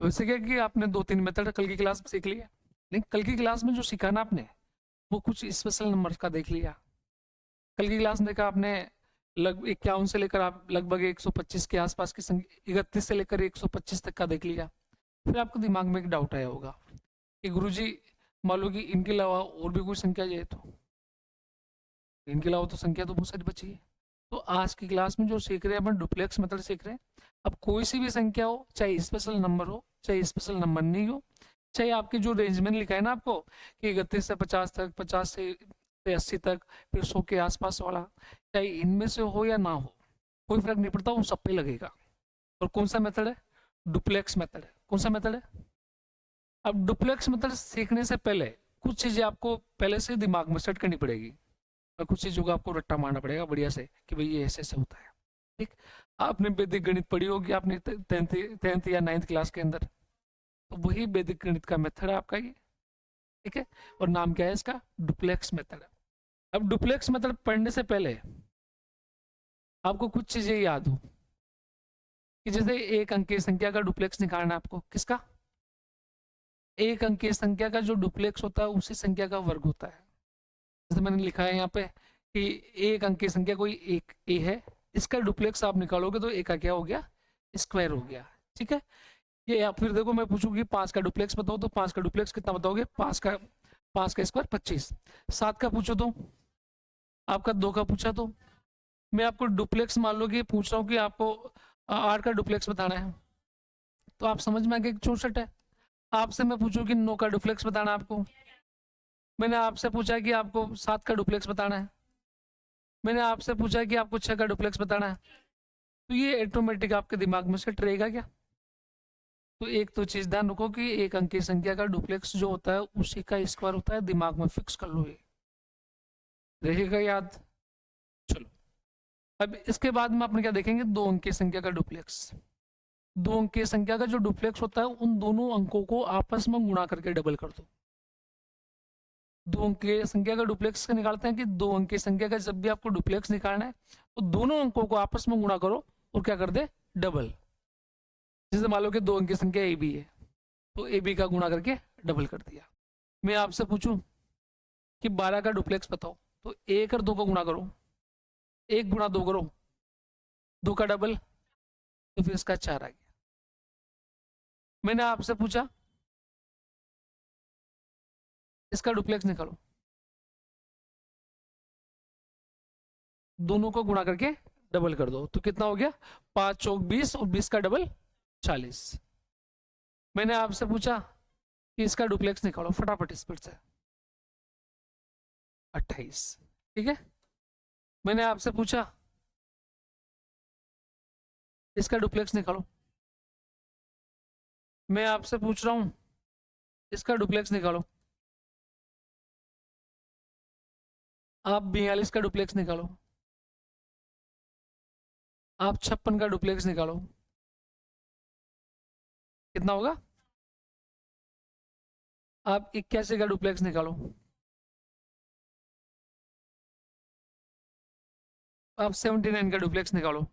वैसे क्या कि आपने 2-3 मेथड कल की क्लास में सीख लिया, लेकिन कल की क्लास में जो सीखा ना आपने वो कुछ स्पेशल नंबर का देख लिया। कल की क्लास में देखा आपने लगभग 51 से लेकर आप लगभग 125 के आसपास की संख्या, 31 से लेकर 125 तक का देख लिया। फिर आपके दिमाग में एक डाउट आया होगा कि गुरुजी मान लो कि इनके अलावा और भी कोई संख्या जाए तो, इनके अलावा तो संख्या तो बहुत सारी बची है। तो आज की क्लास में जो सीख रहे हैं अपन डुप्लेक्स मेथड सीख रहे हैं। अब कोई सी भी संख्या हो, चाहे स्पेशल नंबर हो चाहे स्पेशल नंबर नहीं हो, चाहे आपके जो रेंज में लिखा है ना आपको कि 31 से 50 तक, 50 से 80 तक, फिर 100 के आसपास वाला, चाहे इनमें से हो या ना हो, कोई फर्क नहीं पड़ता, वो सब पे लगेगा। और कौन सा मेथड है? डुप्लेक्स मेथड है। कौन सा मेथड है? अब डुप्लेक्स मेथड सीखने से पहले कुछ चीजें आपको पहले से दिमाग में सेट करनी पड़ेगी, और कुछ चीजों का आपको रट्टा मारना पड़ेगा बढ़िया से कि भाई ये ऐसे ऐसे होता है। ठीक, आपने वैदिक गणित पढ़ी होगी आपने 10th या 9th क्लास के अंदर, तो वही वैदिक गणित का मेथड है आपका ये। ठीक है, और नाम क्या है इसका? Duplex method. अब डुप्लेक्स मेथड पढ़ने से पहले आपको कुछ चीजें याद हो कि जैसे एक अंक की संख्या का डुप्लेक्स निकालना है आपको। किसका? एक अंक की संख्या का जो डुप्लेक्स होता है उसी संख्या का वर्ग होता है। जैसे मैंने लिखा है यहाँ पे कि एक अंक की संख्या कोई एक ए है, इसका डुप्लेक्स आप निकालोगे तो ए का क्या हो गया? स्क्वायर हो गया। ठीक है, ये या फिर देखो मैं पूछूंगी 5 का डुप्लेक्स बताओ, तो 5 का डुप्लेक्स कितना बताओगे? 5 का स्क्वायर 25। 7 का पूछो तो, आपका 2 का पूछा तो, मैं आपको डुप्लेक्स मान लो कि पूछ रहा हूँ कि आपको 8 का डुप्लेक्स बताना है, तो आप समझ में आ गया कि 64 है। आपसे मैं पूछूं कि 9 का डुप्लेक्स बताना है आपको, मैंने आपसे पूछा कि आपको 7 का डुप्लेक्स बताना है, मैंने आपसे पूछा कि आपको 6 का डुप्लेक्स बताना है, तो ये ऑटोमेटिक आपके दिमाग में सेट रहेगा क्या? तो एक तो चीज ध्यान रखो कि एक अंक की संख्या का डुप्लेक्स जो होता है उसी का स्क्वायर होता है, दिमाग में फिक्स कर लो, ये रहेगा याद। चलो, अब इसके बाद में अपन क्या देखेंगे? 2 अंक की संख्या का डुप्लेक्स। 2 अंक की संख्या का जो डुप्लेक्स होता है उन दोनों अंकों को आपस में गुणा करके डबल कर दो। 2 अंक की संख्या का डुप्लेक्स निकालते हैं कि 2 अंक की संख्या का जब भी आपको डुप्लेक्स निकालना है तो दोनों अंकों को आपस में गुणा करो और क्या कर दे? डबल। जैसे मान लो कि 2 अंक की संख्या ए बी है, तो ए बी का गुणा करके डबल कर दिया। मैं आपसे पूछूं कि 12 का डुप्लेक्स बताओ, तो 1 और 2 का गुणा करो, 1 गुणा 2 करो, 2 का डबल, तो फिर इसका 4 आ गया। मैंने आपसे पूछा इसका डुप्लेक्स निकालो, दोनों को गुणा करके डबल कर दो, तो कितना हो गया? 5 चौक 20 और 20 का डबल 40। मैंने आपसे पूछा कि इसका डुप्लेक्स निकालो, फटाफट स्पीड से, 28। ठीक है, मैंने आपसे पूछा इसका डुप्लेक्स निकालो, मैं आपसे पूछ रहा हूं इसका डुप्लेक्स निकालो, आप 42 का डुप्लेक्स निकालो, आप 56 का डुप्लेक्स निकालो, कितना होगा? आप 81 का डुप्लेक्स निकालो, आप 79 का डुप्लेक्स निकालो,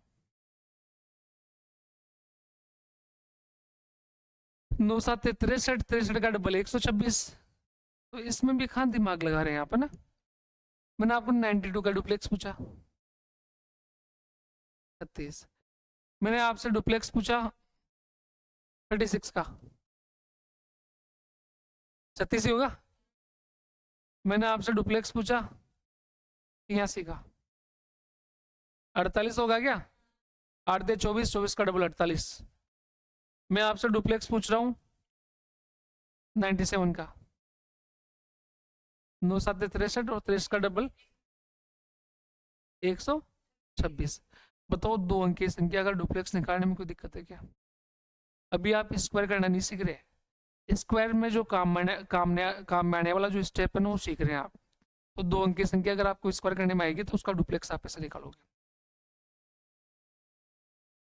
9 7 63, 63 का डबल 126। तो इसमें भी खान दिमाग लगा रहे हैं आप, है ना? मैंने आपको 92 का डुप्लेक्स पूछा, 36। मैंने आपसे डुप्लेक्स पूछा 36 का, 36 ही होगा। मैंने आपसे डुप्लेक्स पूछा 83 का, 48 होगा क्या? 8 दे 24, 24 का डबल 48। मैं आपसे डुप्लेक्स पूछ रहा हूँ 97 का, 9 7 63 और 63 का डबल 126। बताओ 2 अंक की संख्या का डुप्लेक्स निकालने में कोई दिक्कत है क्या? अभी आप स्क्वायर करना नहीं सीख रहे, स्क्वायर में जो काम में आने वाला जो स्टेप है ना वो सीख रहे हैं आप। तो 2 अंक की संख्या अगर आपको स्क्वायर करने में आएगी तो उसका डुप्लेक्स आप ऐसे निकालोगे।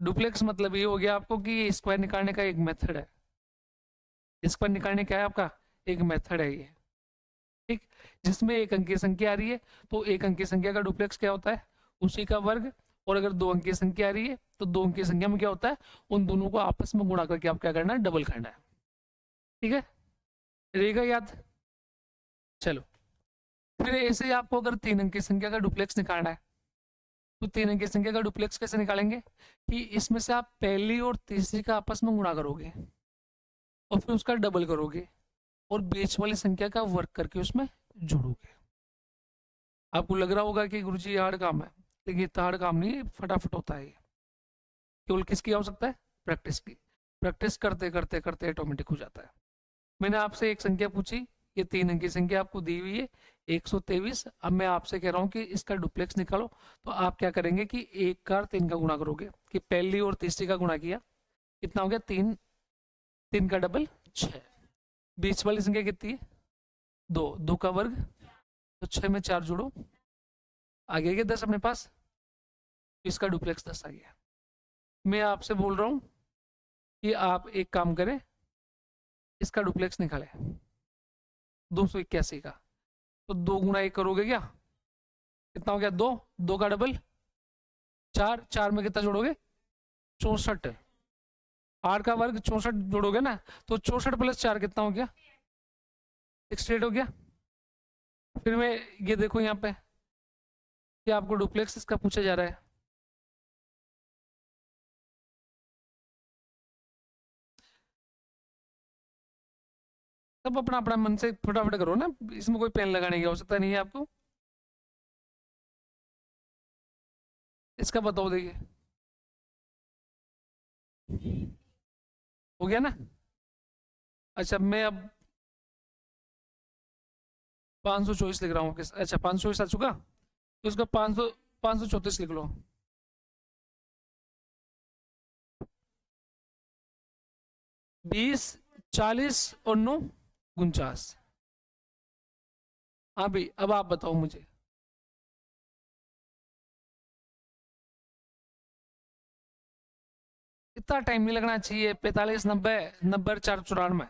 डुप्लेक्स मतलब ये हो गया आपको कि स्क्वायर निकालने का एक मेथड है, स्क्वायर निकालने का है आपका एक मेथड है ये। ठीक, जिसमें एक अंक की संख्या आ रही है तो एक अंक की संख्या का डुप्लेक्स क्या होता है? उसी का वर्ग और अगर 2 अंकीय संख्या आ रही है तो 2 अंकीय संख्या में क्या होता है, उन दोनों को आपस में गुणा करके आप क्या करना है, डबल करना है। ठीक है, रहेगा याद। चलो, फिर ऐसे ही आपको अगर 3 अंकीय संख्या का डुप्लेक्स निकालना है तो 3 अंकीय संख्या का डुप्लेक्स कैसे निकालेंगे कि इसमें से आप पहली और तीसरी का आपस में गुणा करोगे और फिर उसका डबल करोगे और बीच वाली संख्या का वर्ग करके उसमें जोड़ोगे। आपको लग रहा होगा कि गुरुजी ये हार्ड काम है, लेकिन ये हार्ड काम नहीं है, फटाफट होता है। केवल किसकी आवश्यकता है, प्रैक्टिस की। प्रैक्टिस करते करते करते ऑटोमेटिक हो जाता है। मैंने आपसे एक संख्या पूछी, ये 3 अंकी संख्या आपको दी हुई है 123। अब मैं आपसे कह रहा हूँ कि इसका डुप्लेक्स निकालो। तो आप क्या करेंगे कि 1 का 3 का गुणा करोगे, कि पहली और तीसरी का गुणा किया, कितना हो गया 3, 3 का डबल 6। बीच वाली संख्या कितनी है 2, 2 का वर्ग, तो 6 में 4 जोड़ो, आ गया 10 अपने पास। इसका डुप्लेक्स 10 आ गया। मैं आपसे बोल रहा हूँ कि आप एक काम करें, इसका डुप्लेक्स निकालें 281 का। तो 2 गुणा 1 करोगे क्या, कितना हो गया 2, 2 का डबल 4, 4 में कितना जोड़ोगे 64, 8 का वर्ग 64 जोड़ोगे ना, तो 64 प्लस 4 कितना हो गया 68 हो गया। फिर मैं ये देखो यहाँ पे कि आपको डुप्लेक्स इसका पूछा जा रहा है। तब अपना अपना मन से फटाफट करो ना, इसमें कोई पेन लगाने की आवश्यकता नहीं है आपको। इसका बताओ, देखिए हो गया ना। अच्छा, मैं अब 524 लिख रहा हूँ। अच्छा, 524 आ चुका, तो उसका 500, 534 लिख लो। 20, 40 और 9 49। हाँ भाई, अब आप बताओ मुझे। इतना टाइम नहीं लगना चाहिए, 45, 90, 90, 494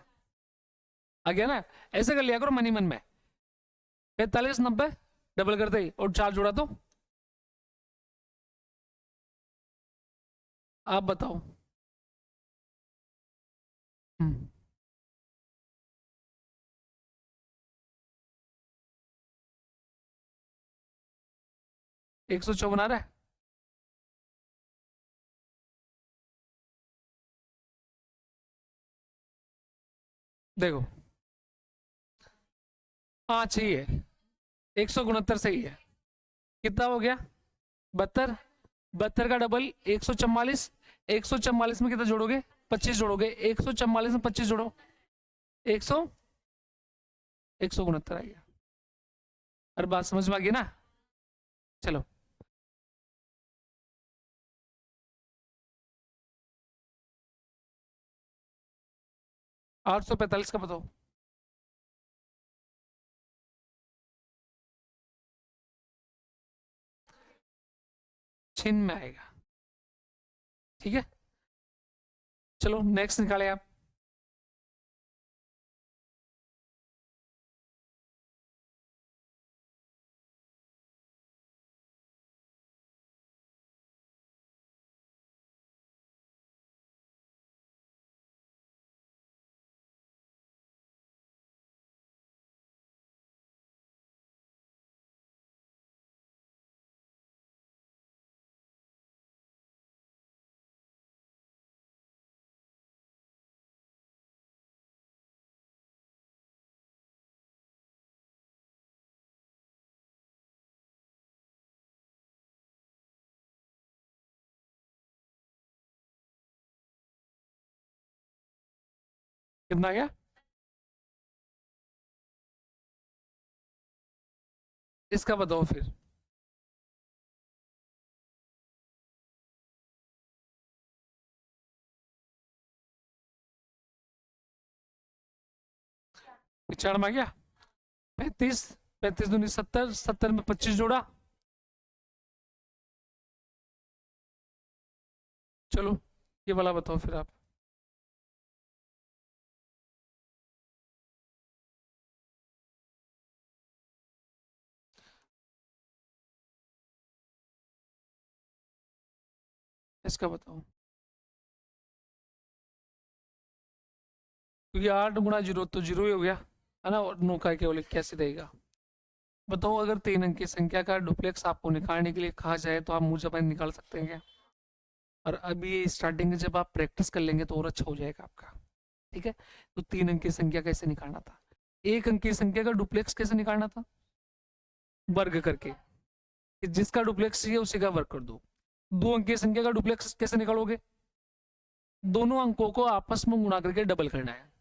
आ गया ना। ऐसे कर लिया करो मनी मन में, 45, 90 डबल कर दे और 4 जोड़ा तो। आप बताओ। 154 आ रहा है। देखो, हाँ चाहिए, 169 सही है। कितना हो गया 72, 72 का डबल 144, 144 में कितना जोड़ोगे 25 जोड़ोगे, 144 में 25 जोड़ो, 100, 169 आ गया। हर बात समझ में आ गई ना। चलो, 845 का बताओ। छिन में आएगा। ठीक है, चलो नेक्स्ट निकाले आप। कितना गया, इसका बताओ फिर। पिछाड़ में आ गया 35, 35 दूनी 70, 70 में 25 जोड़ा। चलो, ये वाला बताओ फिर आप। इसका बताओ, क्योंकि 8 गुणा 0 तो 0 ही हो गया है ना, और 9 का केवल 81 रहेगा। बताओ अगर 3 अंक की संख्या का डुप्लेक्स आपको निकालने के लिए कहा जाए तो आप मुझे अपने निकाल सकते हैं क्या? और अभी स्टार्टिंग में जब आप प्रैक्टिस कर लेंगे तो और अच्छा हो जाएगा आपका। ठीक है, तो 3 अंक की संख्या कैसे निकालना था, 1 अंक की संख्या का डुप्लेक्स कैसे निकालना था, वर्ग करके, कि जिसका डुप्लेक्स चाहिए उसी का वर्ग कर दो। 2 अंक की संख्या का डुप्लेक्स कैसे निकालोगे, दोनों अंकों को आपस में गुणा करके डबल करना है।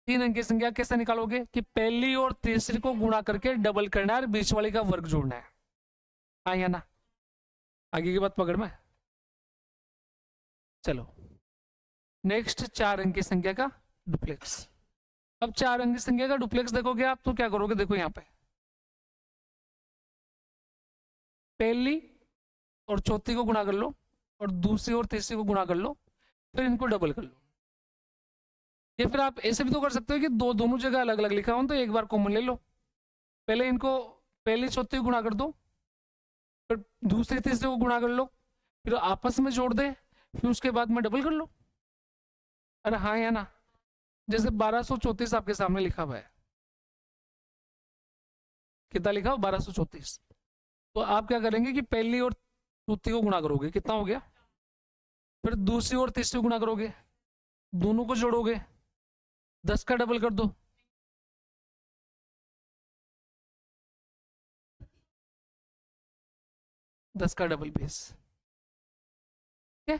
3 अंक की संख्या कैसे निकालोगे, कि पहली और तीसरी को गुणा करके डबल करना है और बीच वाली का वर्ग जोड़ना है। हाँ या ना? आगे की बात पकड़ में। चलो नेक्स्ट, 4 अंक की संख्या का डुप्लेक्स। अब 4 अंक की संख्या का डुप्लेक्स देखोगे आप तो क्या करोगे, देखो यहाँ पे पहली और चौथी को गुणा कर लो और दूसरी और तीसरी को गुणा कर लो, फिर इनको डबल कर लो। या फिर आप ऐसे भी तो कर सकते हो कि दोनों जगह अलग अलग लिखा हो तो एक बार कॉमन ले लो, पहले इनको पहली चौथी को गुणा कर दो, फिर दूसरी तीसरे को गुणा कर लो, फिर आपस में जोड़ दे, फिर उसके बाद में डबल कर लो। अरे हाँ या ना? जैसे 1234 आपके सामने लिखा हुआ है, कितना लिखा हो 1234, तो आप क्या करेंगे कि पहली और चौथी को गुणा करोगे, कितना हो गया, फिर दूसरी और तीसरी को गुणा करोगे, दोनों को जोड़ोगे, 10 का डबल कर दो, दस का डबल 20। ठीक है,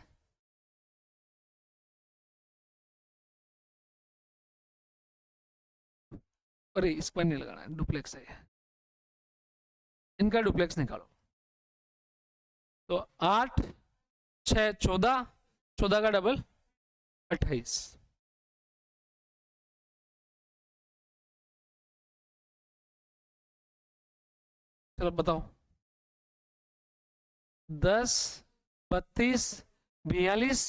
अरे इस पर नहीं लगाना है, डुप्लेक्स है, इनका डुप्लेक्स निकालो। तो 8 6 14, 14 का डबल 28। चलो बताओ, 10 32 42,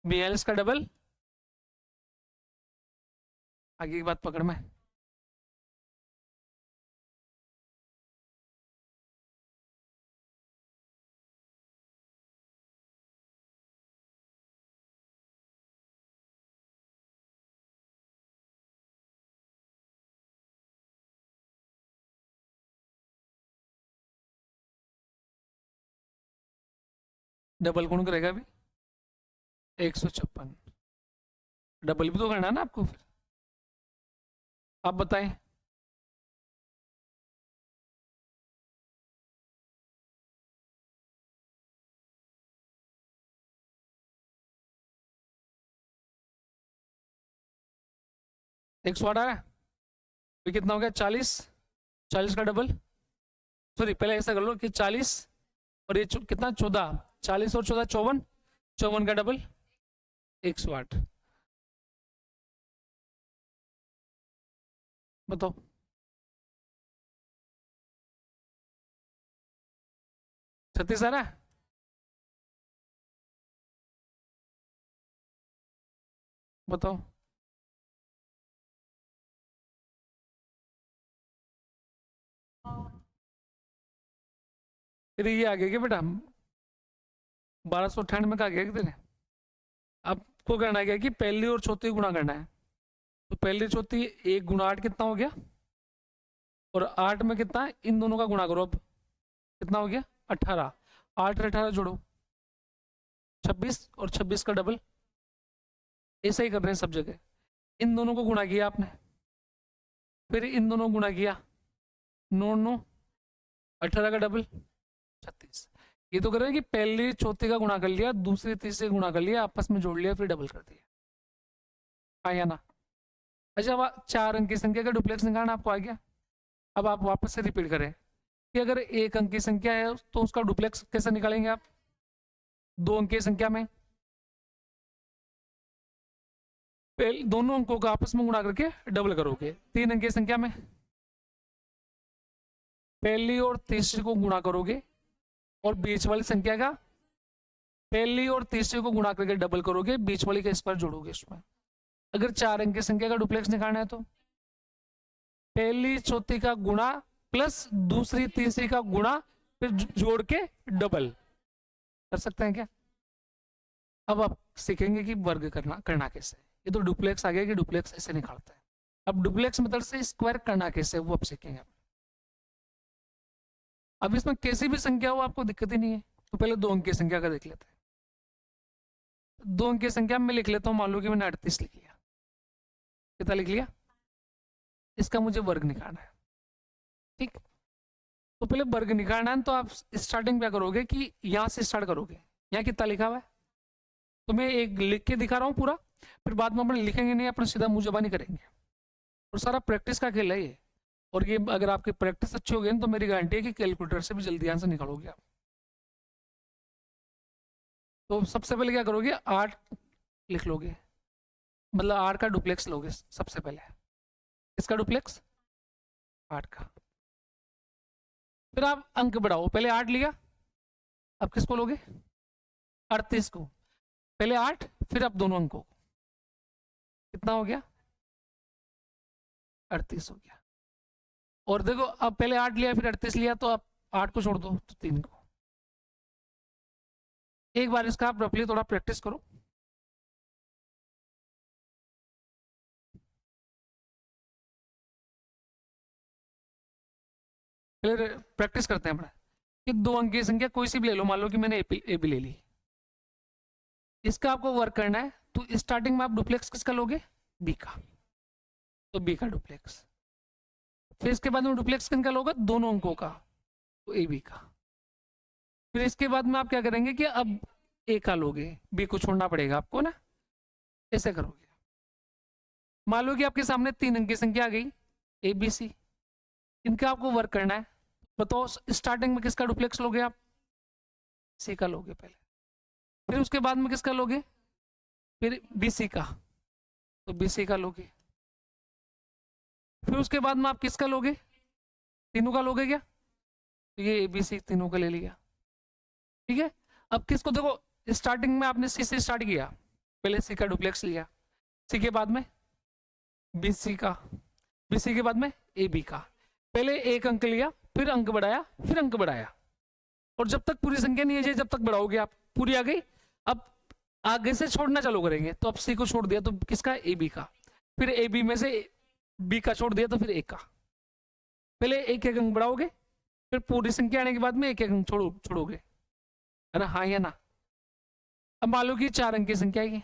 42 का डबल, आगे की बात पकड़ में। डबल कौन करेगा अभी, 156, डबल भी तो करना है ना आपको, फिर आप बताएं। एक सौ आठ आ रहा है, तो कितना हो गया 40, 40 का डबल, सॉरी पहले ऐसा कर लो कि 40 और ये कितना 14, 40 और 14 54, 54 का डबल 108। बताओ, छत्तीस आ रहा है, बताओ। फिर ये आ गया क्या बेटा, 1298 का आ गया कितने, आपको करना क्या कि पहली और चौथी गुणा करना है। तो पहली चौथी 1 गुणा 8 कितना हो गया, और 8 में कितना है, इन दोनों का गुणा करो, अब कितना हो गया 18, 8 और 18 जोड़ो 26, और 26 का डबल, ऐसा ही कर रहे हैं सब जगह। इन दोनों को गुणा किया आपने, फिर इन दोनों को गुणा किया, 9 9 18 का डबल 36। ये तो कर रहे हैं कि पहली चौथी का गुणा कर लिया, दूसरी तीसरी गुणा कर लिया, आपस में जोड़ लिया, फिर डबल कर दिया। हाँ या ना? अच्छा, अब 4 अंक की संख्या का डुप्लेक्स निकालना आपको आ गया। अब आप वापस से रिपीट करें कि अगर 1 अंक की संख्या है तो उसका डुप्लेक्स कैसे निकालेंगे आप, 2 अंक की संख्या में दोनों अंकों को आपस में गुणा करके डबल करोगे। 3 अंक की संख्या में पहली और तीसरी को गुणा करोगे और बीच वाली संख्या का पहली और तीसरी को गुणा करके डबल करोगे, बीच वाली का इस पर जोड़ोगे इसमें। अगर 4 अंक की संख्या का डुप्लेक्स निकालना है तो पहली चौथी का गुणा प्लस दूसरी तीसरी का गुणा, फिर जोड़ के डबल कर सकते हैं क्या? अब आप सीखेंगे कि वर्ग करना करना कैसे। ये तो डुप्लेक्स आ गया कि डुप्लेक्स ऐसे निकालते हैं। अब डुप्लेक्स मेथड से स्क्वायर करना कैसे वो आप सीखेंगे। अब इसमें कैसी भी संख्या हो आपको दिक्कत ही नहीं है। तो पहले 2 अंक की संख्या का देख लेते हैं। 2 अंक की संख्या में लिख लेता हूँ, मान लो कि मैंने 38 लिख लिया। कितना लिख लिया? इसका मुझे वर्ग निकालना है। ठीक, तो पहले वर्ग निकालना है तो आप स्टार्टिंग क्या करोगे कि यहाँ से स्टार्ट करोगे। यहाँ कितना लिखा हुआ है तो मैं एक लिख के दिखा रहा हूँ पूरा, फिर बाद में अपन लिखेंगे नहीं, अपन सीधा मुंह जबानी करेंगे। और सारा प्रैक्टिस का खेल है ये। और ये अगर आपकी प्रैक्टिस अच्छी होगी तो मेरी गारंटी है कि कैलकुलेटर से भी जल्दी आंसर निकालोगे आप। तो सबसे पहले क्या करोगे, 8 लिख लोगे, मतलब 8 का डुप्लेक्स लोगे सबसे पहले। इसका डुप्लेक्स 8 का। फिर आप अंक बढ़ाओ, पहले 8 लिया, अब किसको लोगे? 38 को। पहले 8 फिर अब दोनों अंकों। कितना हो गया? 38 हो गया। और देखो अब पहले 8 लिया फिर 38 लिया, तो आप 8 को छोड़ दो तो 3 को। एक बार इसका आप रफली थोड़ा प्रैक्टिस करो। पहले प्रैक्टिस करते हैं अपना कि 2 अंक की संख्या कोई सी भी ले लो, मान लो कि मैंने ए बी ले ली। इसका आपको वर्क करना है तो स्टार्टिंग में आप डुप्लेक्स किसका लोगे? बी का। तो बी का डुप्लेक्स। फिर इसके बाद में डुप्लेक्स किनका लोगे? दोनों अंकों का, तो ए बी का। फिर इसके बाद में आप क्या करेंगे कि अब ए का लोगे, बी को छोड़ना पड़ेगा आपको ना, ऐसे करोगे। मान लो कि आपके सामने 3 अंक की संख्या आ गई, ए बी सी। इनका आपको वर्क करना है। बताओ स्टार्टिंग में किसका डुप्लेक्स लोगे आप? सी का लोगे पहले। फिर उसके बाद में किसका लोगे? फिर बी सी का, तो बी सी का लोगे। फिर उसके बाद में आप किसका लोगे? तीनों का लोगे क्या? तो ये ए बी सी तीनों का ले लिया। ठीक है, अब किसको देखो, स्टार्टिंग में आपने सी से स्टार्ट किया, पहले सी का डुप्लेक्स लिया, सी के बाद में बी सी का, बी सी के बाद में ए बी का। पहले एक अंक लिया, फिर अंक बढ़ाया, फिर अंक बढ़ाया। और जब तक पूरी संख्या नहीं है जब तक बढ़ाओगे आप, पूरी आ गई, अब आगे से छोड़ना चालू करेंगे। तो अब सी को छोड़ दिया तो किसका? ए बी का। फिर ए बी में से बी का छोड़ दिया तो फिर ए का। पहले एक एक अंक बढ़ाओगे, फिर पूरी संख्या आने के बाद में एक एक अंक छोड़ोगे, है ना? हाँ या ना? अब मान लो कि 4 अंक की संख्या है,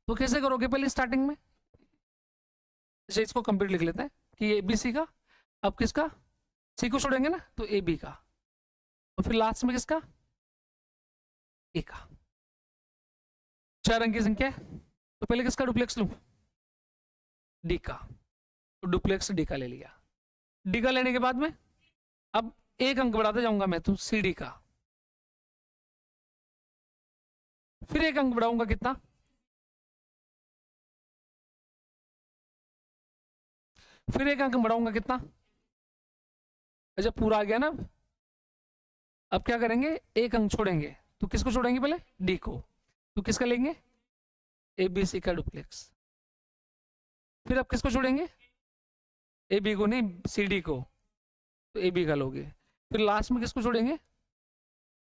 तो कैसे करोगे? पहले स्टार्टिंग में इसको कंप्लीट लिख लेते हैं कि ए बी सी का, अब किसका? सी को छोड़ेंगे ना, तो ए बी का। और फिर लास्ट में किसका? ए का। 4 अंक की संख्या है तो पहले किसका डुप्लेक्स लूं? डी का। तो डुप्लेक्स डी का ले लिया। डी का लेने के बाद में अब एक अंक बढ़ाते जाऊंगा मैं, तो सी डी का। फिर एक अंक बढ़ाऊंगा, कितना? फिर एक अंक बढ़ाऊंगा, कितना? अच्छा पूरा आ गया ना। अब क्या करेंगे? एक अंक छोड़ेंगे, तो किसको छोड़ेंगे? पहले डी को। तो किसका लेंगे? ए बी सी का डुप्लेक्स। फिर अब किसको छोड़ेंगे? ए बी को नहीं, सी डी को। तो ए बी का लोगे। फिर लास्ट में किसको छोड़ेंगे?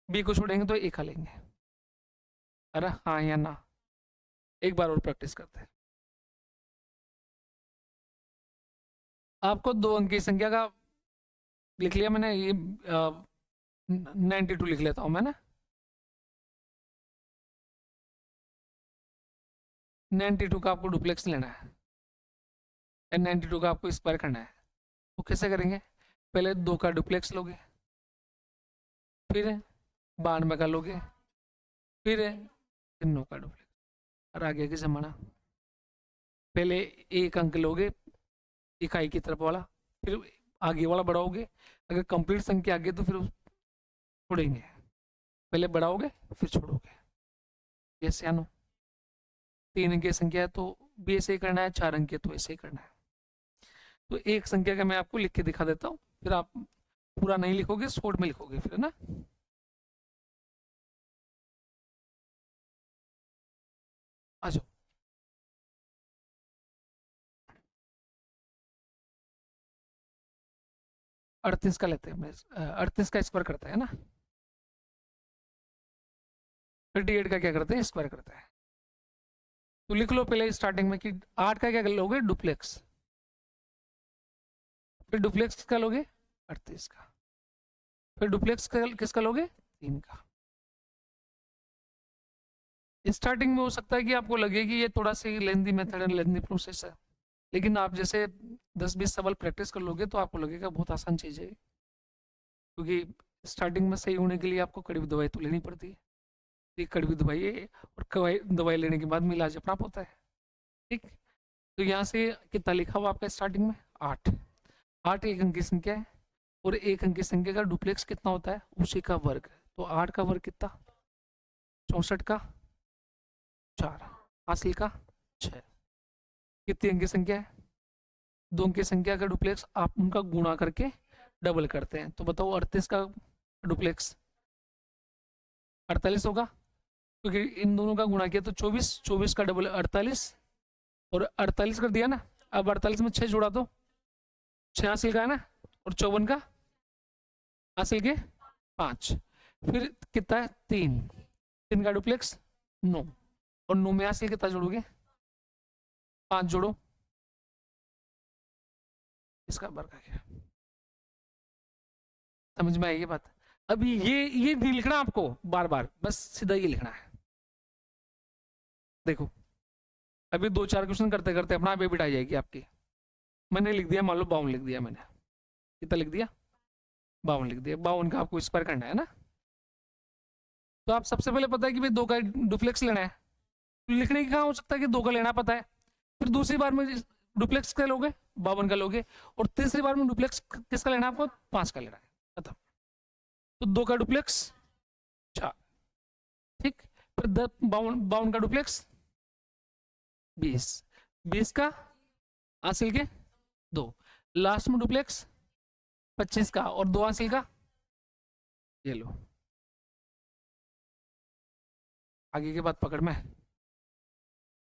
बी को छोड़ेंगे तो ए का लेंगे। अरे हाँ या ना? एक बार और प्रैक्टिस करते हैं। आपको 2 अंक की संख्या का लिख लिया मैंने, ये 92 लिख लेता हूं मैं ना। 92 का आपको डुप्लेक्स लेना है, 92 का आपको स्क्वायर करना है। तो कैसे करेंगे? पहले 2 का डुप्लेक्स लोगे, फिर 92 का लोगे, फिर 9 का डुप्लेक्स। और आगे की जमाना, पहले एक अंक लोगे इकाई की तरफ वाला, फिर आगे वाला बढ़ाओगे। अगर कंप्लीट संख्या आगे तो फिर छोड़ेंगे, पहले बढ़ाओगे फिर छोड़ोगे। यस या नो? 3 अंक की संख्या है तो भी ऐसे ही करना है, 4 अंक की तो ऐसे ही करना है। तो एक संख्या का मैं आपको लिख के दिखा देता हूँ, फिर आप पूरा नहीं लिखोगे, शॉर्ट में लिखोगे फिर, है ना? आ जाओ। 38 का लेते हैं, 38 का स्क्वायर करते हैं ना। 38 का क्या करते हैं, स्क्वायर करते हैं। तो लिख लो पहले स्टार्टिंग में कि 8 का क्या लोगे, डुप्लेक्स, फिर डुप्लेक्स का लोगे 38 का, फिर डुप्लेक्स का किसका लोगे, 3 का। स्टार्टिंग में हो सकता है कि आपको लगे कि ये थोड़ा सा लेंदी मेथड है, लेंदी प्रोसेस है, लेकिन आप जैसे 10-20 सवाल प्रैक्टिस कर लोगे तो आपको लगेगा बहुत आसान चीज़ है, क्योंकि स्टार्टिंग में सही होने के लिए आपको कड़वी दवाई तो लेनी पड़ती है। ये कड़वी दवाई है, और कड़वी दवाई लेने के बाद में इलाज अपना होता है। ठीक, तो यहाँ से कितना लिखा हुआ आपका स्टार्टिंग में, 8। 8 एक अंक की संख्या है, और एक अंक की संख्या का डुप्लेक्स कितना होता है, उसी का वर्ग। तो 8 का वर्ग कितना, 64 का 4, हासिल का 6। कितनी अंक की संख्या है, 2 अंक की संख्या का डुप्लेक्स आप उनका गुणा करके डबल करते हैं। तो बताओ 38 का डुप्लेक्स 48 होगा, क्योंकि इन दोनों का गुणा किया तो 24, 24 का डबल 48, और 48 कर दिया ना। अब 48 में 6 जोड़ा तो 6 हासिल का है ना, और 54 का हासिल के 5, फिर कितना है 3, 3 का डुप्लेक्स 9, और 9 में हासिल कितना जोड़ोगे, 5 जोड़ो, इसका वर्ग आ गया। समझ में आई ये बात। अभी ये नहीं लिखना आपको बार बार, बस सीधा ये लिखना है। देखो अभी 2-4 क्वेश्चन करते करते अपना बेबीट आ जाएगी आपकी। मैंने लिख दिया, मान लो 52 लिख दिया मैंने, कितना लिख दिया, 52 लिख दिया। 52 का आपको स्क्वायर करना है ना, तो आप सबसे पहले पता है कि भाई 2 का डुप्लेक्स लेना है, तो लिखने की कहाँ हो सकता है कि 2 का लेना पता है। फिर दूसरी बार में डुप्लेक्स का लोगे, 52 का लोगे, और तीसरी बार में डुप्लेक्स किसका लेना है आपको, 5 का लेना है, खत्म। तो 2 का डुप्लेक्स 4, ठीक। फिर 52 का डुप्लेक्स 20, 20 का हासिल के 2, लास्ट में डुप्लेक्स 25 का, और 2 हासिल का, ये लो। आगे की बात पकड़ में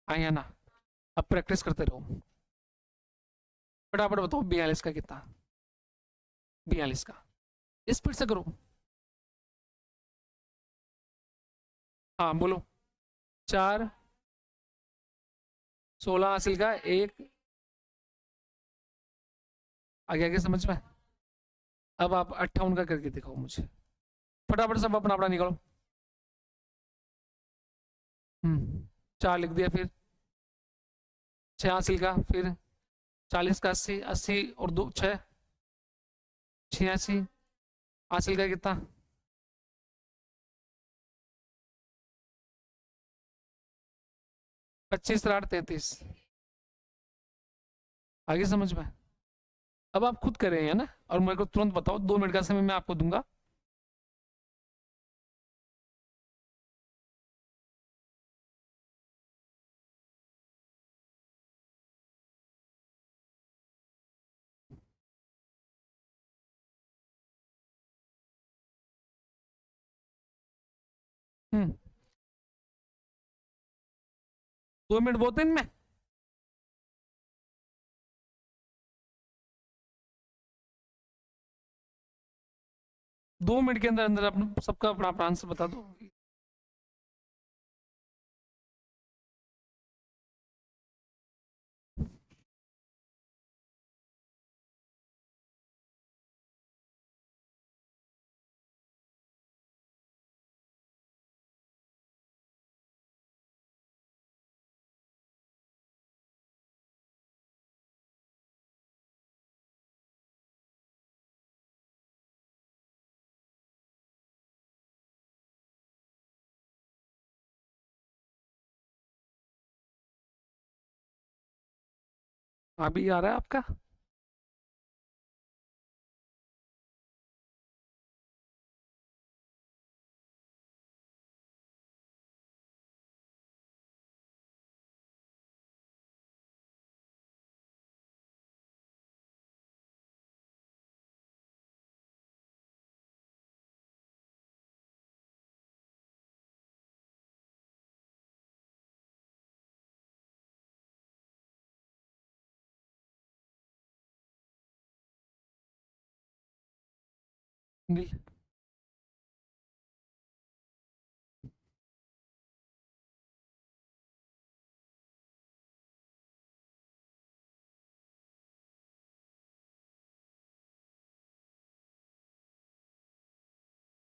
आई है ना, अब प्रैक्टिस करते रहो। फटाफट बताओ 42 का कितना, 42 का स्पीड से करो। हाँ बोलो, 4, 16 हासिल का 1, आगे आगे समझ में। अब आप 58 का करके दिखाओ मुझे, फटाफट सब अपना अपना निकालो। 4 लिख दिया, फिर 6 हासिल का, फिर 40 का 80, 80 और 2 6, 86 हासिल का कितना, 25 8 33। आगे समझ में। अब आप खुद करें है ना, और मेरे को तुरंत बताओ, 2 मिनट का समय मैं आपको दूंगा। हम्म 2 मिनट बहुत है इनमें। 2 मिनट के अंदर अंदर अपना सबका अपना अपना आंसर बता दो। अभी आ रहा है आपका।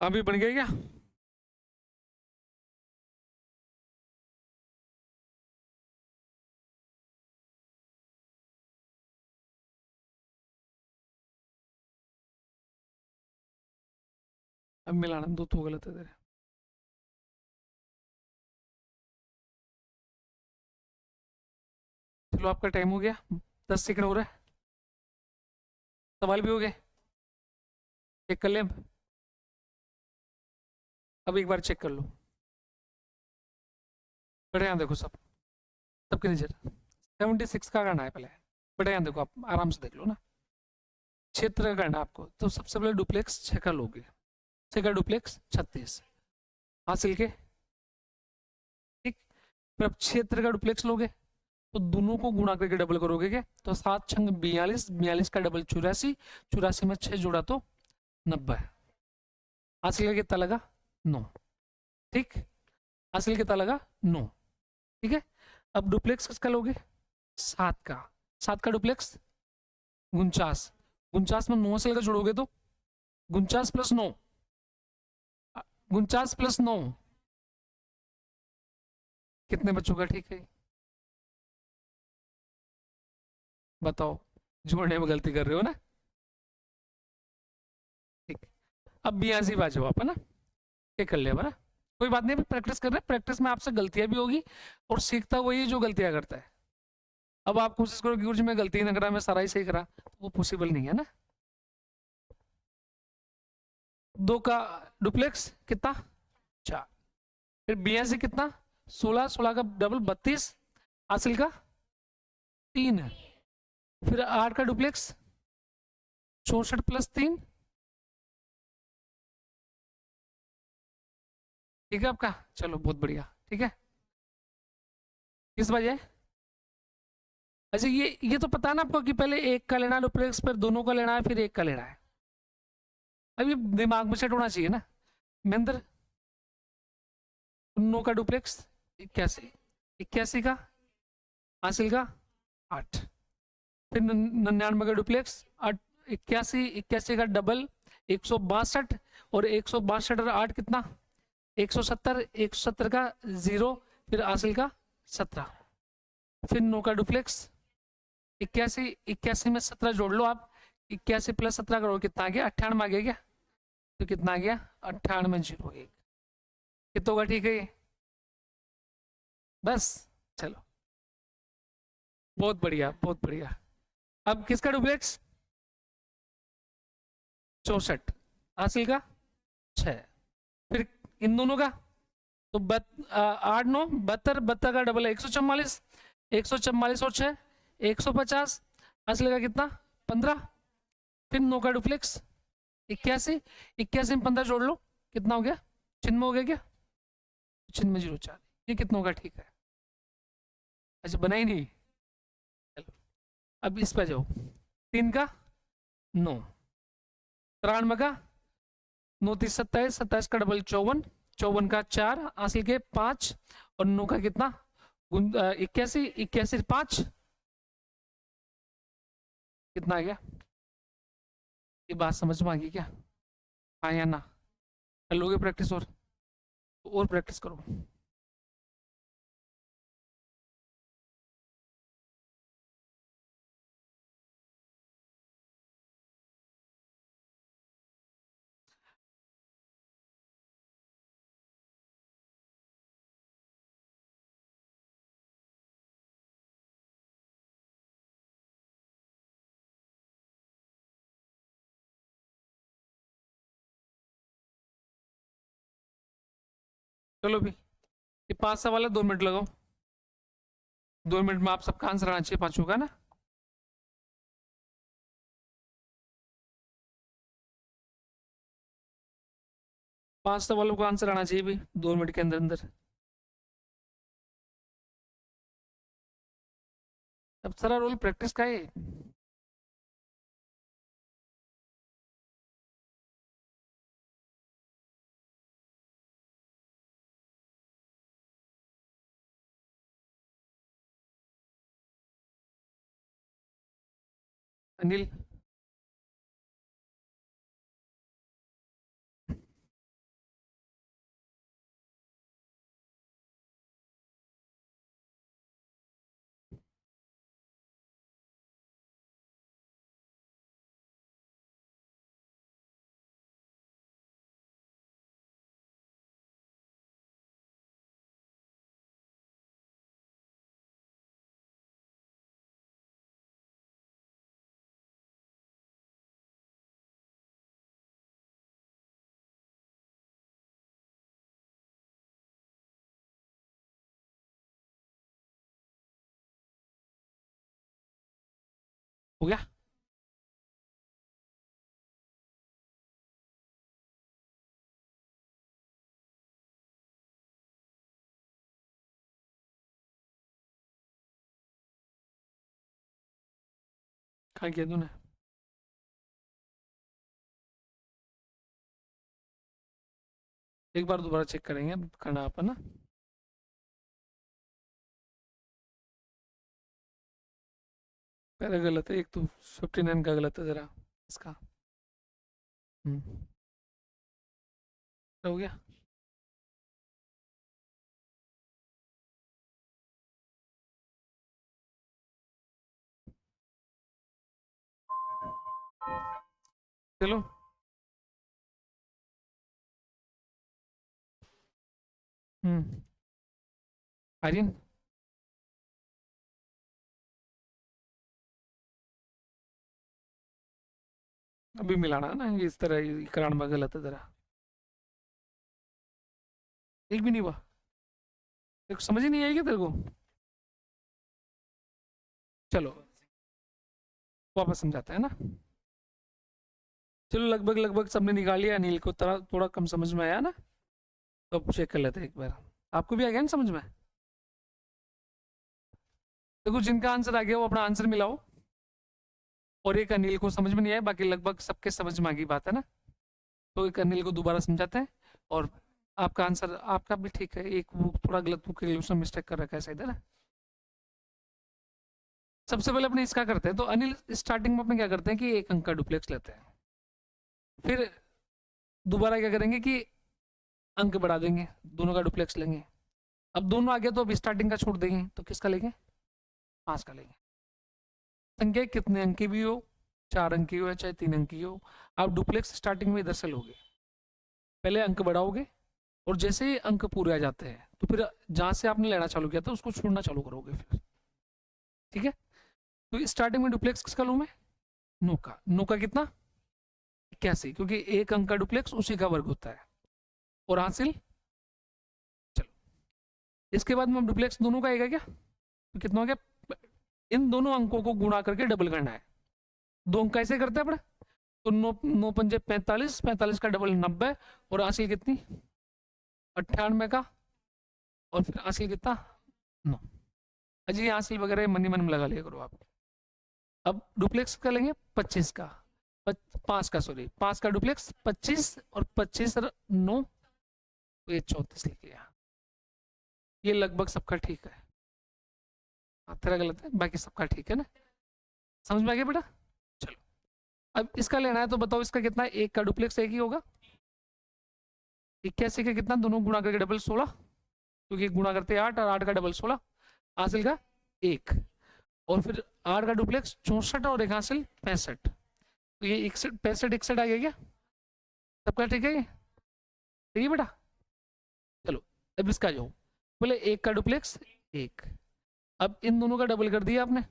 अभी बन गया क्या? अब मिलाना दो तो गलत है तेरे। चलो आपका टाइम हो गया, 10 सेकंड हो रहा है। सवाल भी हो गए, चेक कर ले अब एक बार चेक कर लो। बड़े यहाँ देखो सब, सबके नजर 76 का करना है पहले। बड़े यहाँ देखो, आप आराम से देख लो ना। क्षेत्र का करना है आपको, तो सबसे पहले डुप्लेक्स 6 का लोगे, 6 का डुप्लेक्स 36 हासिल के, ठीक। फिर अब क्षेत्र का डुप्लेक्स लोगे तो दोनों को गुणा करके डबल करोगे क्या, तो 7 छंग 42, 42 का डबल 84, 84 में 6 जोड़ा तो 90। हासिल का कितना लगा? 9, ठीक। हासिल कितना लगा? 9, ठीक है। अब डुप्लेक्स किसका लोगे? 7 का, 7 का डुप्लेक्स 49, 49 में 9 से लेकर जोड़ोगे तो 49 + 9, 49 + 9 कितने बच्चों का? ठीक है, बताओ। जोड़ने में गलती कर रहे हो ना, ठीक। अब 82 बाजू आप, है ना, ये कर लिया ना। कोई बात नहीं, प्रैक्टिस कर रहे हैं, प्रैक्टिस में आपसे गलतियां भी होगी और सीखता वही है जो गलतियां करता है। अब आप कोशिश करो कि गुरुजी मैं गलती ना करा, मैं सारा ही सही करा, तो वो पॉसिबल नहीं है ना। 2 का डुप्लेक्स कितना? 4। फिर 82 कितना? 16, 16 का डबल 32, हासिल का 3। फिर 8 का डुप्लेक्स 64 + 3, ठीक है आपका। चलो बहुत बढ़िया, ठीक है। किस बजे? अच्छा, ये तो पता है ना आपको कि पहले एक का लेना डुप्लेक्स, फिर दोनों का लेना है, फिर एक का लेना है। अब ये दिमाग में सेट होना चाहिए ना महेंद्र। 9 का डुप्लेक्स 81, 81 का हासिल का 8। फिर 99 का डुप्लेक्स 81, 81 का डबल 162, और 162 और 8 कितना? 170, 170 का 0, फिर हासिल का 17। फिर 9 का डुप्लेक्स 81, 81 में 17 जोड़ लो आप, 81 + 17 करो, कितना आ गया? 98 आ गया क्या? तो कितना आ गया? 98, 01 कितना होगा? ठीक है ये, बस। चलो बहुत बढ़िया, बहुत बढ़िया। अब किसका डुप्लेक्स? 64, हासिल का 6। फिर इन दोनों का तो 8 9 72, 72 का डबल है 144, 144 और 6 150, हासिल का कितना? 15। फिर 9 का डुप्लेक्स 81, 81 में 15 जोड़ लो, कितना हो गया? चिन्ह हो गया क्या? चिन्ह 04, ये कितना होगा? ठीक है। अच्छा बना ही नहीं, चलो अब इस पे जाओ। 3 का 9, 93 का 9 30 27, 27 का डबल 54, 54 का 4, हासिल के 5, और 9 का कितना? 81, 81 5 कितना आ गया? ये बात समझ में आ गई क्या? हाँ या ना? कर लोगे प्रैक्टिस और प्रैक्टिस करो। चलो भी, ये 5 सवाल है, 2 मिनट लगाओ। 2 मिनट में आप सबका आंसर आना चाहिए, 5 का ना। 5 सवालों का आंसर आना चाहिए भी 2 मिनट के अंदर अंदर। अब सारा रोल प्रैक्टिस का है। अनिल हो गया? कहाँ किया तूने? एक बार दोबारा चेक करेंगे, करना अपन ना। पहले गलत है, एक तो 59 का गलत है जरा इसका। हो गया? चलो। आर्यन, अभी मिलाना ना इस तरह, करान में गलत है जरा। एक भी नहीं हुआ? तेरे को समझ ही नहीं आएगी तेरे को? चलो वापस समझाते हैं ना। चलो लगभग लगभग सबने निकाल लिया, अनिल को थोड़ा थोड़ा कम समझ में आया ना, तो अब चेक कर लेते हैं एक बार। आपको भी आ गया ना समझ में? देखो जिनका आंसर आ गया वो अपना आंसर मिलाओ, और एक अनिल को समझ में नहीं आया, बाकी लगभग सबके समझ में आ गई बात है ना। तो एक अनिल को दोबारा समझाते हैं, और आपका आंसर आपका भी ठीक है, एक वो थोड़ा गलत वो कैलकुलेशन मिस्टेक कर रखा है शायद, है ना। सबसे पहले अपने इसका करते हैं, तो अनिल स्टार्टिंग में अपने क्या करते हैं कि एक अंक का डुप्लेक्स लेते हैं, फिर दोबारा क्या करेंगे कि अंक बढ़ा देंगे, दोनों का डुप्लेक्स लेंगे। अब दोनों आ गया तो अब स्टार्टिंग का छोड़ देंगे, तो किसका लेंगे? 5 का लेंगे। संख्या कितने अंक की भी हो, 4 अंक की हो या चाहे 3 अंक की हो, आप डुप्लेक्स स्टार्टिंग में इधर से लोगे, पहले अंक बढ़ाओगे, और जैसे ही अंक पूरे आ जाते हैं तो फिर जहां से आपने लेना चालू किया था उसको छोड़ना चालू करोगे फिर। ठीक है? तो स्टार्टिंग में डुप्लेक्स किसका लूं मैं? 9 का। 9 का कितना? 81, क्योंकि एक अंक का डुप्लेक्स उसी का वर्ग होता है। और हासिल? चलो, इसके बाद में डुप्लेक्स दोनों का आएगा क्या? तो कितना हो गया? इन दोनों अंकों को गुणा करके डबल करना है। 2 अंक कैसे करते हैं अपने? तो 9 9 पंजे 45, 45 का डबल 90, और हासिल कितनी? 98 का, और फिर हासिल कितना? 9। अजी हासिल वगैरह मनी मन में लगा लिया करो आप। अब डुप्लेक्स का लेंगे 25 का, 5 का, सॉरी 5 का डुप्लेक्स 25, और 25 और 9, तो ये 34 लिख लिया। ये लगभग सबका ठीक है, तेरा गलत है, बाकी सबका ठीक है ना। समझ में आ गया बेटा? चलो, अब इसका लेना है, तो बताओ इसका कितना है? एक का डुप्लेक्स एक ही होगा, 81 का कितना, दोनों गुणा करके डबल 16, क्योंकि गुणा करते 8 और 8 का डबल 16, हासिल का 1। और फिर 8 का डुप्लेक्स 64, और एक हासिल 65, तो ये 61 65 61 आ गया क्या? सबका ठीक है ये? ठीक है बेटा? चलो, अब इसका जो बोले एक का डुप्लेक्स एक, अब इन दोनों का डबल कर दिया आपने,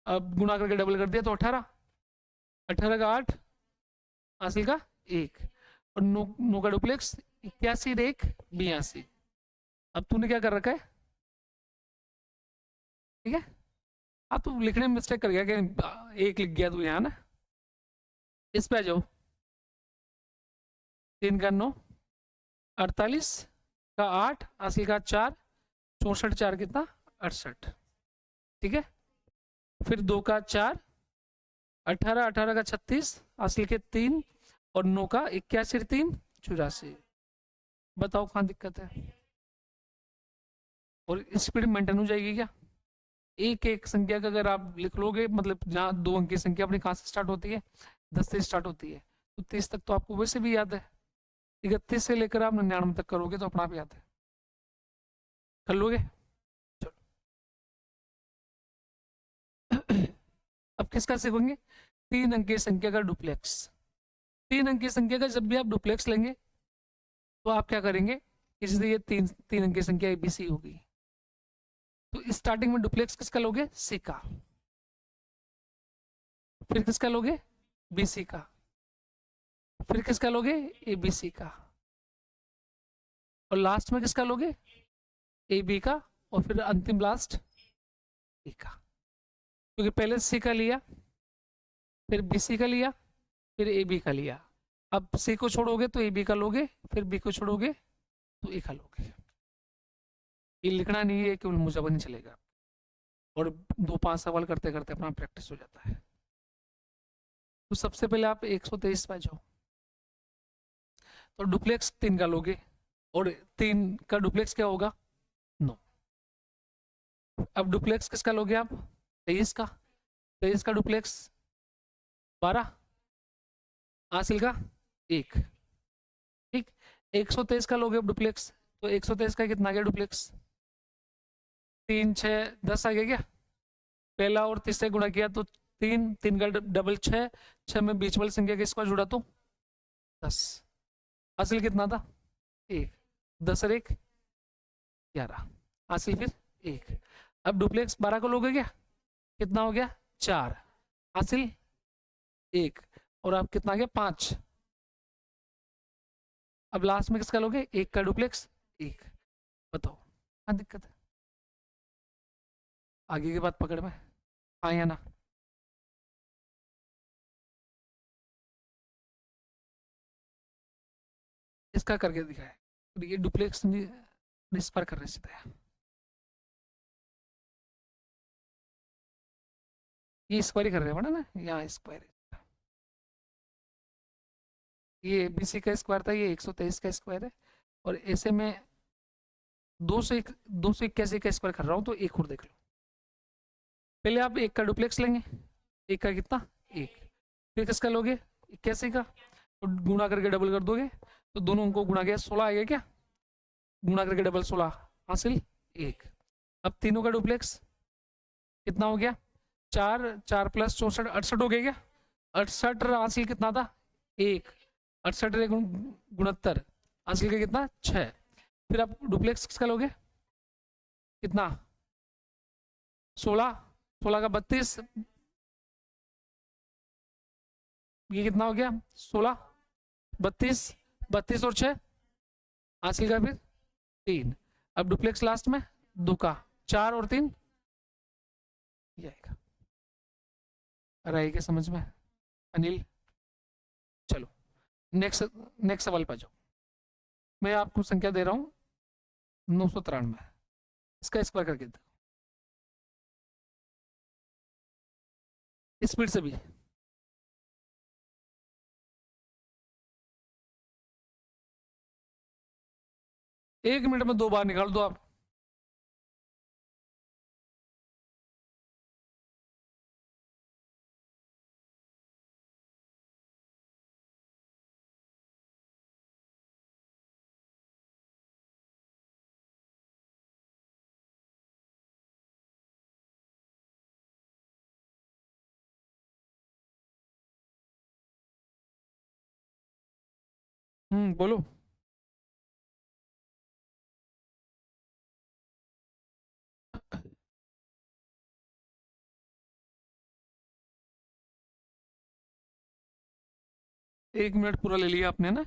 अब गुणा करके डबल कर दिया तो 18, 18 का 8, हासिल का 1, और 9 9 का डुप्लेक्स 81 और 1 82। अब तूने क्या कर रखा है? ठीक है? हाँ, तू लिखने में मिस्टेक कर गया कि एक लिख गया तू यहाँ ना। इस पे आ जाओ, 3 का 9, 48 का 8, हासिल का 4, 64 4 कितना? 68। ठीक है? फिर 2 का 4, 18 18 का 36, हासिल के 3, और 9 का 81 3 84। बताओ कहाँ दिक्कत है? और स्पीड मेंटेन हो जाएगी क्या? एक एक संख्या का अगर आप लिख लोगे, मतलब जहाँ 2 अंक की संख्या अपनी कहाँ से स्टार्ट होती है? 10 से स्टार्ट होती है, तो 30 तक तो आपको वैसे भी याद है, 31 से लेकर आप 99 तक करोगे तो अपना आप याद है, कर लोगे? चलो। अब किसका सीखेंगे? 3 अंक की संख्या का डुप्लेक्स। 3 अंक की संख्या का जब भी आप डुप्लेक्स लेंगे तो आप क्या करेंगे, इसलिए ये 3 अंक की संख्या एबीसी होगी, तो स्टार्टिंग में डुप्लेक्स किसका लोगे? सी का, फिर किसका लोगे? बीसी का, फिर किसका लोगे? एबीसी का, और लास्ट में किसका लोगे? ए बी का, और फिर अंतिम लास्ट ए का, क्योंकि पहले सी का लिया फिर BC का लिया, फिर AB का लिया। अब C को छोड़ोगे तो AB का लोगे, फिर B को छोड़ोगे तो A का लोगे। ये लिखना नहीं है, केवल मुझे नहीं चलेगा, और 2-5 सवाल करते करते अपना प्रैक्टिस हो जाता है। तो सबसे पहले आप 123 पे जाओ, तो डुप्लेक्स 3 का लोगे, और 3 का डुप्लेक्स क्या होगा? 9। अब डुप्लेक्स किसका लोगे आप? 23 का। 23 का डुप्लेक्स 12, हासिल का 1। ठीक, 123 का लोगे अब डुप्लेक्स, तो 123 का कितना गया डुप्लेक्स? 3 6 10 आ गया क्या? पहला और तीसरे गुणा किया तो 3, 3 का डबल 6, 6 में बीच वाली संख्या किसका जुड़ा तो 10। हासिल कितना था? 1। 10 और 1 11, हासिल फिर 1। अब डुप्लेक्स 12 को लोगे क्या? कितना हो गया? 4, हासिल 1, और आप कितना गया? 5। अब लास्ट में किसका लोगे? 1 का डुप्लेक्स 1। बताओ क्या दिक्कत है? आगे की बात पकड़ में आया ना? इसका करके दिखाया, ये डुप्लेक्स इस पर कर रहे सीधा, ये स्क्वायर कर रहे हैं ना, यहाँ स्क्वायर, ये BC का स्क्वायर था, ये 123 का स्क्वायर है, और ऐसे में 281 का स्क्वायर कर रहा हूँ, तो एक और देख लो। पहले आप 1 का डुप्लेक्स लेंगे, 1 का कितना? 1। फिर किसका लोगे? 81 का, तो गुणा करके डबल कर दोगे, तो दोनों को गुणा किया 16 आएगा क्या? गुणा करके डबल 16, हासिल 1। अब तीनों का डुप्लेक्स कितना हो गया? 4, 4 प्लस 64, 68 हो गया क्या? 68 हासिल कितना था? 1। 68 69, हासिल का कितना? 6। फिर आप डुप्लेक्स किसका लोगे? कितना? 16, 16 का 32, ये कितना हो गया? 16, 32, 32 और 6, हासिल का फिर 3। अब डुप्लेक्स लास्ट में 2 का 4 और 3, ये आएगा। रहेगा समझ में अनिल? चलो नेक्स्ट नेक्स्ट सवाल पर जाओ। मैं आपको संख्या दे रहा हूँ 993, इसका स्क्वायर करके दो स्पीड से भी। 1 मिनट में 2 बार निकाल दो आप। बोलो। एक मिनट पूरा ले लिया आपने ना?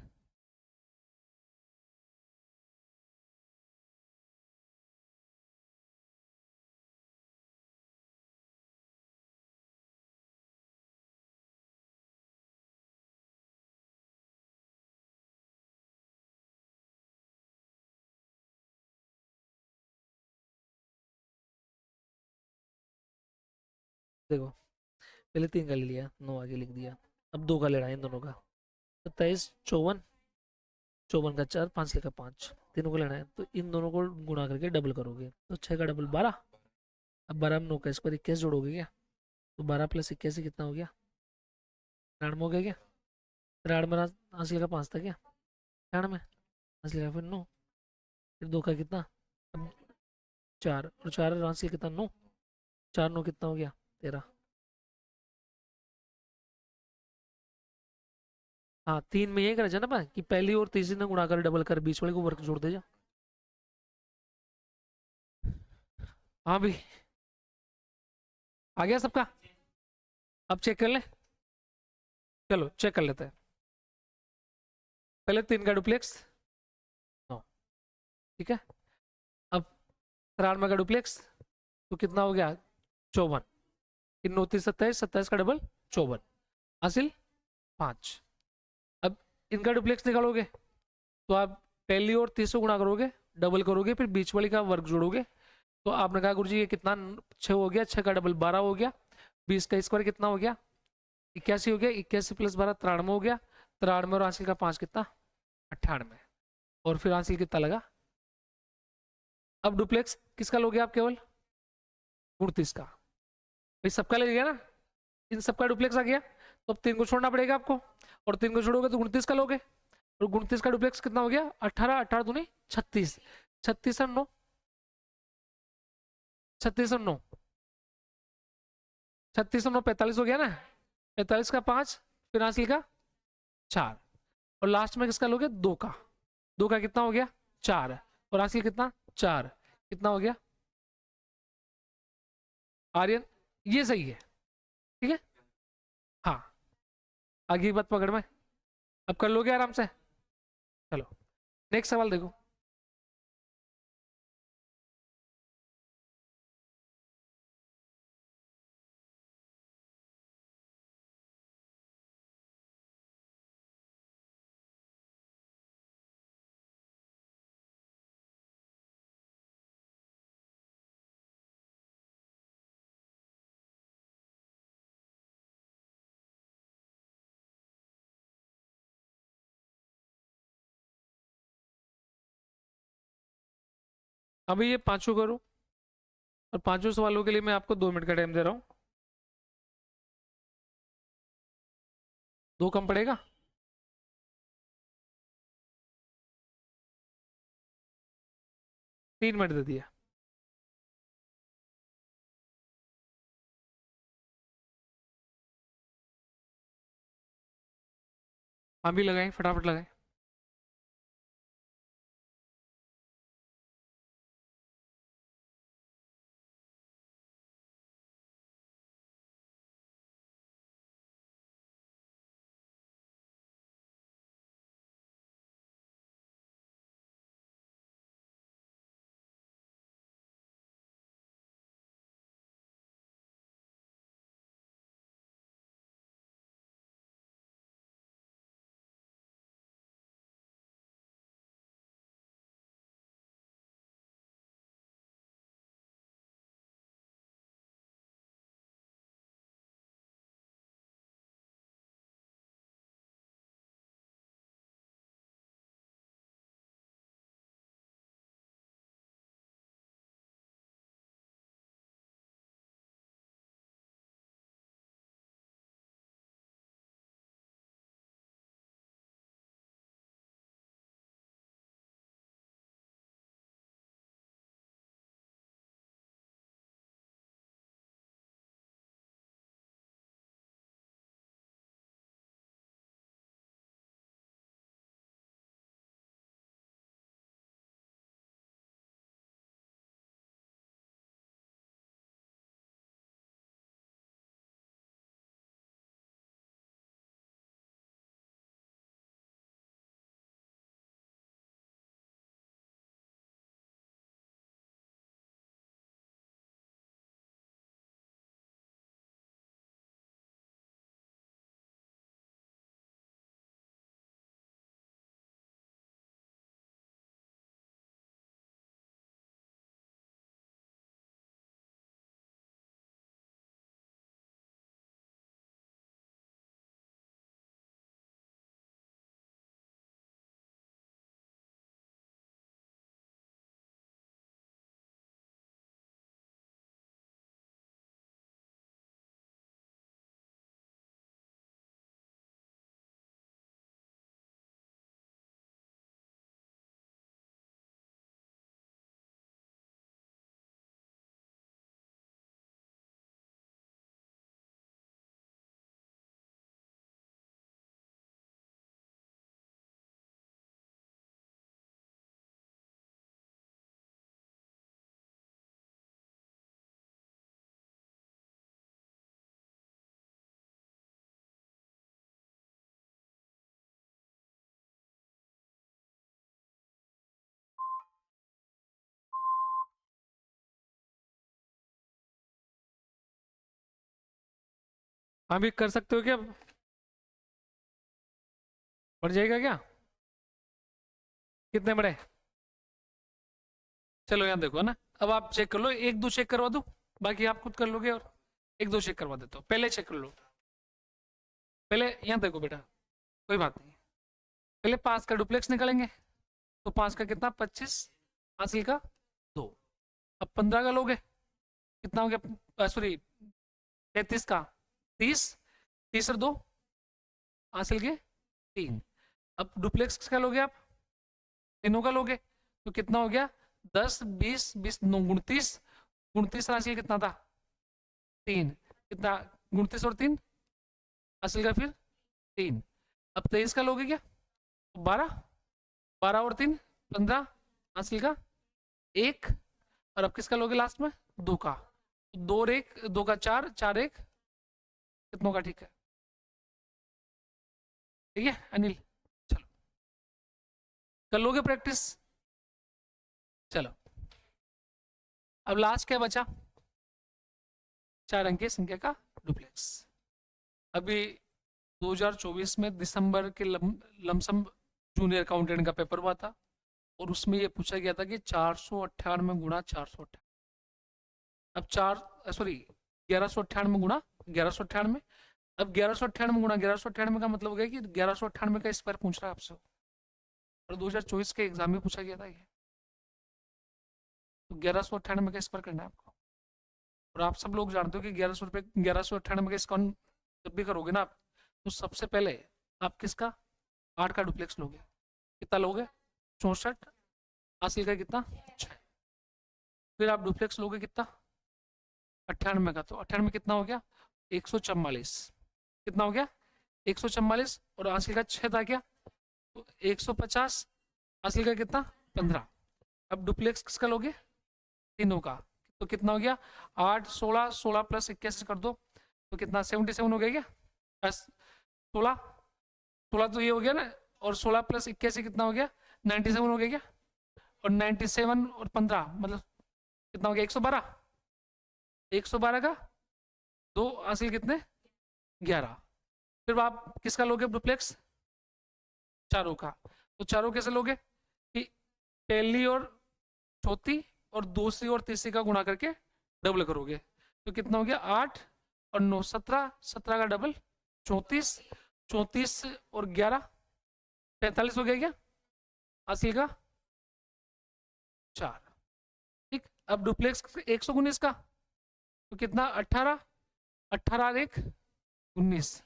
देखो, पहले 3 का ले लिया, 9 आगे लिख दिया। अब 2 का लेना है इन दोनों का, 27 54, 54 का 4, 5 लिखा 5, तीनों को लेना है, तो इन दोनों को गुणा करके डबल करोगे, तो 6 का डबल 12। अब 12 में 9 का स्क्वायर 21 जोड़ोगे क्या? तो 12 प्लस 81 कितना हो गया? 93 हो गया क्या? 93 हासिल का 5 था क्या? 93 हासिल का फिर 9, फिर 2 का कितना? अब 4, और 4 हासिल कितना? 9, 4 9 कितना हो गया? 13। हाँ, 3 में ये कर ना पा कि पहली और तीसरी ने गुणा कर डबल कर बीच वाले को वर्ग जोड़ दे जा। हाँ भी आ गया सबका? अब चेक कर ले, चलो चेक कर लेते हैं। पहले 3 का डुप्लेक्स 9, ठीक है। अब 93 का डुप्लेक्स, तो कितना हो गया? 54। 9 3 27, 27 का डबल 54। हासिल 5। अब इनका डुप्लेक्स निकालोगे तो आप पहली और 30 से गुणा करोगे, डबल करोगे, फिर बीच वाली का वर्ग जोड़ोगे। तो आपने कहा गुरुजी ये कितना, 6 हो गया, 6 का डबल 12 हो गया, 20 का स्क्वायर कितना हो गया, 81 हो गया, 81 प्लस 12 93 हो गया, 93 और हासिल का 5 कितना, 98। और फिर हासिल कितना लगा। अब डुप्लेक्स किसका लोगे आप, केवल 29 का। भाई सबका ले गया ना, इन सबका डुप्लेक्स आ गया, तो अब 3 को छोड़ना पड़ेगा आपको, और 3 को छोड़ोगे तो 29 का लोगे, और 29 का डुप्लेक्स कितना हो गया, 18, 18 दूनी 36, 36 और 9, 36 और 9, 36 और 9 45 हो गया ना, 45 का 5, फिर हासिल का 4, और लास्ट में किसका लोगे, 2 का, 2 का कितना हो गया 4, और हासिल कितना 4, कितना हो गया आर्यन, ये सही है। ठीक है, हाँ, आगे की बात पकड़ में, अब कर लोगे आराम से। चलो नेक्स्ट सवाल देखो। अभी ये पांचों करो, और पांचों सवालों के लिए मैं आपको 2 मिनट का टाइम दे रहा हूँ। 2 कम पड़ेगा। 3 मिनट दे दिया। अभी लगाएं, फटाफट लगाएं। अभी कर सकते हो क्या? बढ़ जाएगा क्या? कितने बड़े? चलो यहाँ देखो ना, अब आप चेक कर लो, एक दो चेक करवा दो, बाकी आप खुद कर लोगे, और एक दो चेक करवा देता हूँ, पहले चेक कर लो। पहले यहाँ देखो बेटा, कोई बात नहीं, पहले 5 का डुप्लेक्स निकालेंगे, तो 5 का कितना, 25, हासिल का 2। अब 15 का लोगे, कितना हो गया, सॉरी 33 का 30, 30 और 2 हासिल के 3। अब डुप्लेक्स का लोगे आप, तीनों का लोगे, तो कितना हो गया, 10, 20, 20, 9, 29, 29 हासिल कितना था, 3, कितना, 29 और 3 हासिल का फिर 3। अब 23 का लोगे क्या, 12, 12 और 3 15 हासिल का 1। और अब किसका लोगे लास्ट में, 2 का, 2 और 1, 2 का 4, 4 1 कितनों का, ठीक है, ठीक है अनिल, चलो कर लोगे प्रैक्टिस। चलो अब लास्ट क्या बचा, 4 अंक की संख्या का डुप्लेक्स। अभी 2024 में दिसंबर के लमसम जूनियर अकाउंटेंट का पेपर हुआ था, और उसमें ये पूछा गया था कि 498 गुणा 498, अब 1198 गुणा 1198, अब 1198 गुणा 1198 का मतलब हो गया कि 1198 का स्क्वायर पूछ रहा है आपसे, और 2024 के एग्जाम में पूछा गया था ये, तो 1198 का स्क्वायर करना है आपको। और आप सब लोग जानते हो कि 1198 का स्क्वायर जब भी करोगे ना आप, तो सबसे पहले आप किसका, 8 का डुप्लेक्स लोगे, कितना लोगे, 64, हासिल का कितना 6। फिर आप डुप्लेक्स लोगे कितना, 98 का, तो 98 कितना हो गया, 144, कितना हो गया 144, और हासिल का 6 था क्या, तो 150, हासिल का कितना 15। अब डुप्लेक्स किसका लोगे, तीनों का, तो कितना हो गया, 8, 16, 16 प्लस 81 कर दो, तो कितना 77 हो गया क्या, 16, 16 तो ये हो गया ना, और 16 प्लस 81 कितना हो गया, 97 हो गया क्या, और 97 और 15 मतलब कितना हो गया, 112, 112 का 2 हासिल कितने 11। फिर आप किसका लोगे डुप्लेक्स, चारों का, तो चारों कैसे लोगे कि पहली और चौथी और दूसरी और तीसरी का गुणा करके डबल करोगे, तो कितना हो गया 8 और 9 17, 17 का डबल 34, 34 और 11 45 हो गया क्या, हासिल का 4। ठीक, अब डुप्लेक्स 119 का, तो कितना 18, 18 और 1 19,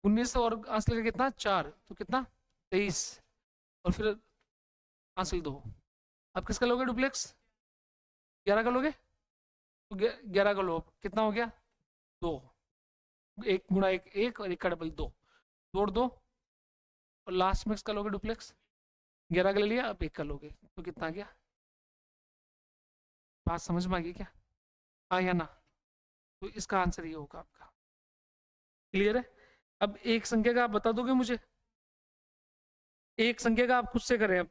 19 और हासिल का कितना 4, तो कितना 23, और फिर हासिल 2। अब किसका लोगे डुप्लेक्स, 11 का लोगे, तो 11 का लो, कितना हो गया 2, 1 गुणा 1 1 और 1 का डबल 2, 2 और 2, और लास्ट में इसका लोगे डुप्लेक्स, 11 का ले लिया, अब 1 का लोगे, तो कितना आ गया, बात समझ में आ गई क्या, हाँ या ना, तो इसका आंसर ये होगा आपका, क्लियर है। अब एक संख्या का आप बता दोगे मुझे, एक संख्या का आप खुद से करें अब,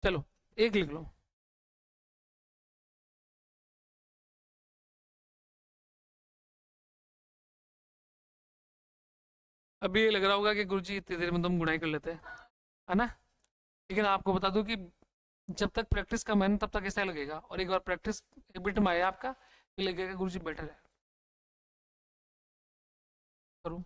चलो एक लिख लो, अभी ये लग रहा होगा कि गुरुजी इतनी देर में तो हम गुणाई कर लेते हैं, है ना, लेकिन आपको बता दूं कि जब तक प्रैक्टिस का मैन तब तक ऐसा लगेगा, और एक बार प्रैक्टिस हैबिट में आया आपका, ये लगेगा गुरुजी बेटर है, करूं